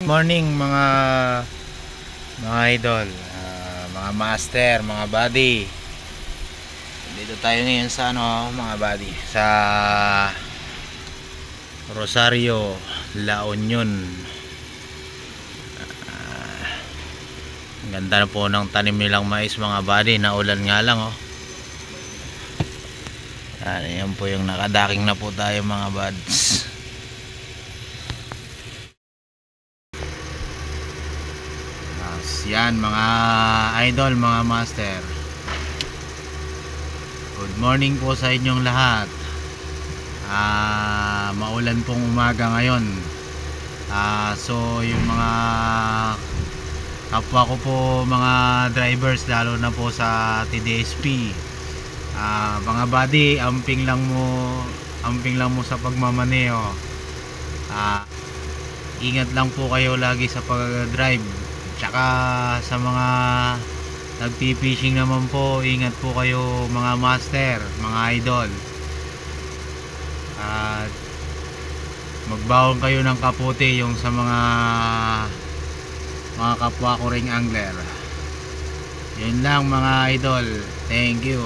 Morning mga idol, mga master, mga buddy. Dito tayo ngayon sa mga buddy, sa Rosario, La Union. Ang ganda na po ng tanim nilang mais mga buddy, naulan nga lang Yan po yung nakadaking na po tayo mga buds. Yan mga idol, mga master, good morning po sa inyong lahat. Maulan pong umaga ngayon. So yung mga kapwa ko po, mga drivers, lalo na po sa TDSP, mga buddy, amping lang mo sa pagmamaneho. Ingat lang po kayo lagi sa pag-drive. Tsaka sa mga nagpi-fishing naman po, ingat po kayo mga master, mga idol. Magbaon kayo ng kaputi yung sa mga kapwa ko ring angler. Yun lang mga idol, thank you.